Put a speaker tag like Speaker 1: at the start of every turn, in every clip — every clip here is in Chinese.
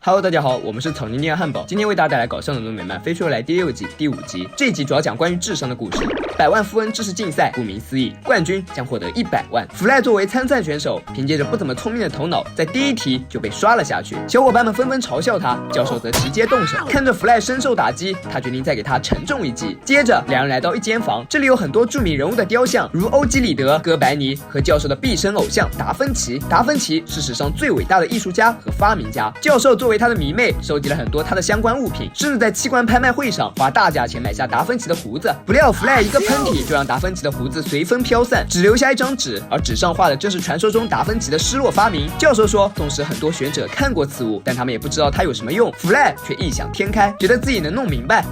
Speaker 1: Hello， 大家好，我们是草泥捏汉堡，今天为大家带来搞笑的论美漫《飞出来》第6季第5集。这一集主要讲关于智商的故事。百万富翁知识竞赛，顾名思义，冠军将获得100万。弗赖作为参赛选手，凭借着不怎么聪明的头脑，在第1题就被刷了下去。小伙伴们纷纷嘲笑他，教授则直接动手。看着弗赖深受打击，他决定再给他沉重一击。接着，两人来到一间房，这里有很多著名人物的雕像，如欧几里得、哥白尼和教授的毕生偶像达芬奇。达芬奇是史上最伟大的艺术家和发明家。教授作为他的迷妹，收集了很多他的相关物品，甚至在器官拍卖会上花大价钱买下达芬奇的胡子。不料弗赖一个喷嚏就让达芬奇的胡子随风飘散，只留下一张纸，而纸上画的正是传说中达芬奇的失落发明。教授说，纵使很多学者看过此物，但他们也不知道它有什么用。弗赖却异想天开，觉得自己能弄明白。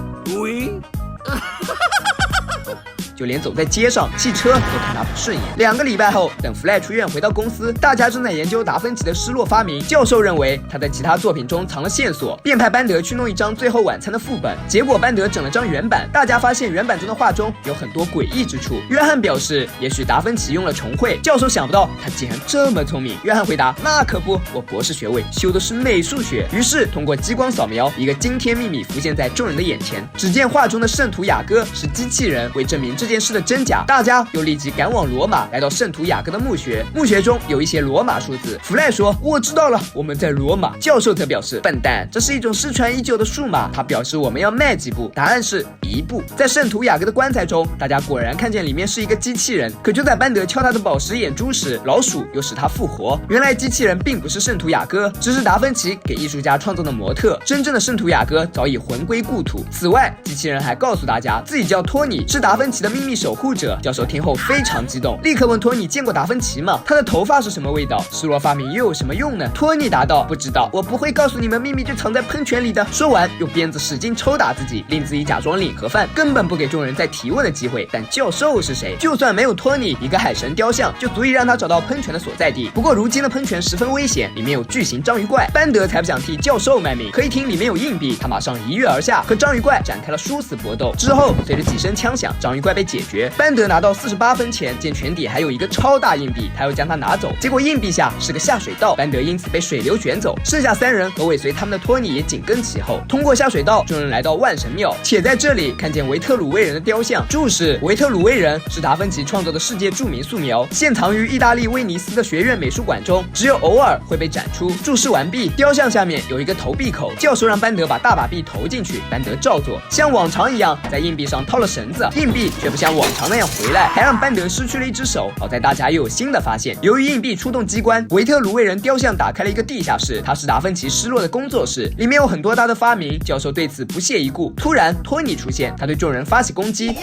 Speaker 1: 就连走在街上，汽车都看他不顺眼。2个礼拜后，等弗赖出院回到公司，大家正在研究达芬奇的失落发明。教授认为他在其他作品中藏了线索，便派班德去弄一张《最后晚餐》的副本。结果班德整了张原版，大家发现原版中的画中有很多诡异之处。约翰表示，也许达芬奇用了重绘。教授想不到他竟然这么聪明。约翰回答：那可不，我博士学位修的是美术学。于是通过激光扫描，一个惊天秘密浮现在众人的眼前。只见画中的圣徒雅各是机器人。为证明这件事的真假，大家又立即赶往罗马，来到圣徒雅各的墓穴。墓穴中有一些罗马数字。弗赖说：我知道了，我们在罗马。教授则表示：笨蛋，这是一种失传已久的数码。他表示我们要迈几步，答案是1步。在圣徒雅各的棺材中，大家果然看见里面是一个机器人。可就在班德敲他的宝石眼珠时，老鼠又使他复活。原来机器人并不是圣徒雅各，只是达芬奇给艺术家创造的模特。真正的圣徒雅各早已魂归故土。此外，机器人还告诉大家自己叫托尼，是达芬奇的秘密守护者。教授听后非常激动，立刻问托尼见过达芬奇吗？他的头发是什么味道？失落发明又有什么用呢？托尼答道：不知道，我不会告诉你们秘密就藏在喷泉里的。说完用鞭子使劲抽打自己，令自己假装领盒饭，根本不给众人再提问的机会。但教授是谁？就算没有托尼，一个海神雕像就足以让他找到喷泉的所在地。不过如今的喷泉十分危险，里面有巨型章鱼怪。班德才不想替教授卖命，可一听里面有硬币，他马上一跃而下，和章鱼怪展开了殊死搏斗。之后随着几声枪响，章鱼怪被解决。班德拿到48分钱，见泉底还有一个超大硬币，他又将它拿走。结果硬币下是个下水道，班德因此被水流卷走。剩下3人和尾随他们的托尼也紧跟其后。通过下水道，众人来到万神庙，且在这里看见维特鲁威人的雕像。注释：维特鲁威人是达芬奇创造的世界著名素描，现藏于意大利威尼斯的学院美术馆中，只有偶尔会被展出。注释完毕。雕像下面有一个投币口，教授让班德把大把币投进去，班德照做，像往常一样在硬币上套了绳子，硬币却不像往常那样回来，还让班德失去了一只手。好在大家又有新的发现，由于硬币出动机关，维特鲁威人雕像打开了一个地下室，它是达芬奇失落的工作室，里面有很多他的发明。教授对此不屑一顾。突然托尼出现，他对众人发起攻击。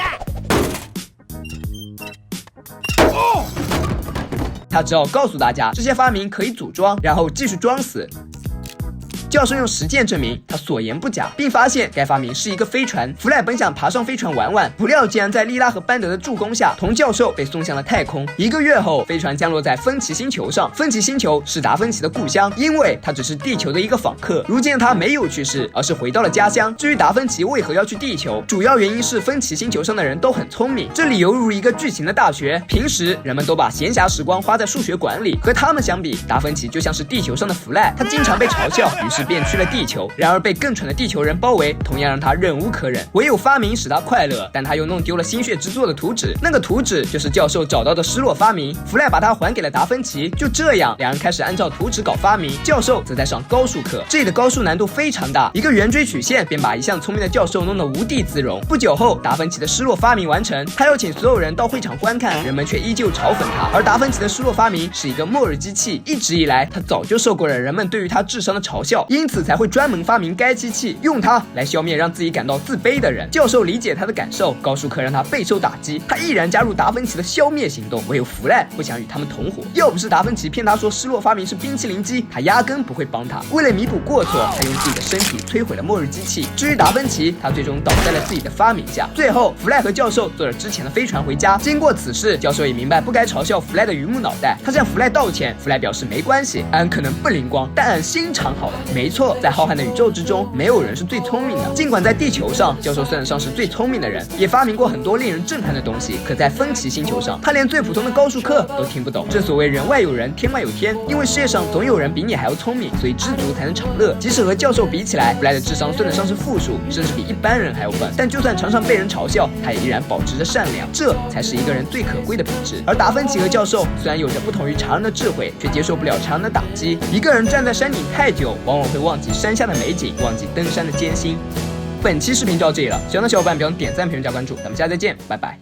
Speaker 1: 他只好告诉大家这些发明可以组装，然后继续装死。教授用实践证明他所言不假，并发现该发明是一个飞船。弗赖本想爬上飞船玩玩，不料竟然在莉拉和班德的助攻下，同教授被送向了太空。1个月后，飞船降落在芬奇星球上。芬奇星球是达芬奇的故乡，因为他只是地球的一个访客。如今他没有去世，而是回到了家乡。至于达芬奇为何要去地球，主要原因是芬奇星球上的人都很聪明，这里犹如一个巨型的大学。平时人们都把闲暇时光花在数学馆里，和他们相比，达芬奇就像是地球上的弗赖，他经常被嘲笑，于是便去了地球。然而被更蠢的地球人包围，同样让他忍无可忍。唯有发明使他快乐，但他又弄丢了心血之作的图纸，那个图纸就是教授找到的失落发明。弗赖把它还给了达芬奇。就这样，两人开始按照图纸搞发明，教授则在上高数课，这里的高数难度非常大，一个圆锥曲线便把一向聪明的教授弄得无地自容。不久后，达芬奇的失落发明完成，他邀请所有人到会场观看，人们却依旧嘲讽他。而达芬奇的失落发明是一个末日机器，一直以来他早就受过了人们对于他智商的嘲笑，因此才会专门发明该机器，用它来消灭让自己感到自卑的人。教授理解他的感受，高数课让他备受打击，他毅然加入达芬奇的消灭行动。唯有弗赖不想与他们同伙，要不是达芬奇骗他说失落发明是冰淇淋机，他压根不会帮他。为了弥补过错，他用自己的身体摧毁了末日机器。至于达芬奇，他最终倒在了自己的发明下。最后，弗赖和教授坐着之前的飞船回家。经过此事，教授也明白不该嘲笑弗赖的榆木脑袋，他向弗赖道歉。弗赖表示没关系，俺可能不灵光，但俺心肠好了，没没错，在浩瀚的宇宙之中，没有人是最聪明的。尽管在地球上，教授算得上是最聪明的人，也发明过很多令人震撼的东西，可在芬奇星球上，他连最普通的高数课都听不懂。正所谓人外有人，天外有天，因为世界上总有人比你还要聪明，所以知足才能常乐。即使和教授比起来，弗莱的智商算得上是负数，甚至比一般人还要笨。但就算常常被人嘲笑，他也依然保持着善良，这才是一个人最可贵的品质。而达芬奇和教授虽然有着不同于常人的智慧，却接受不了常人的打击。一个人站在山顶太久，往往会忘记山下的美景，忘记登山的艰辛。本期视频就到这里了，喜欢的小伙伴别忘点赞、评论、加关注，咱们下次再见，拜拜。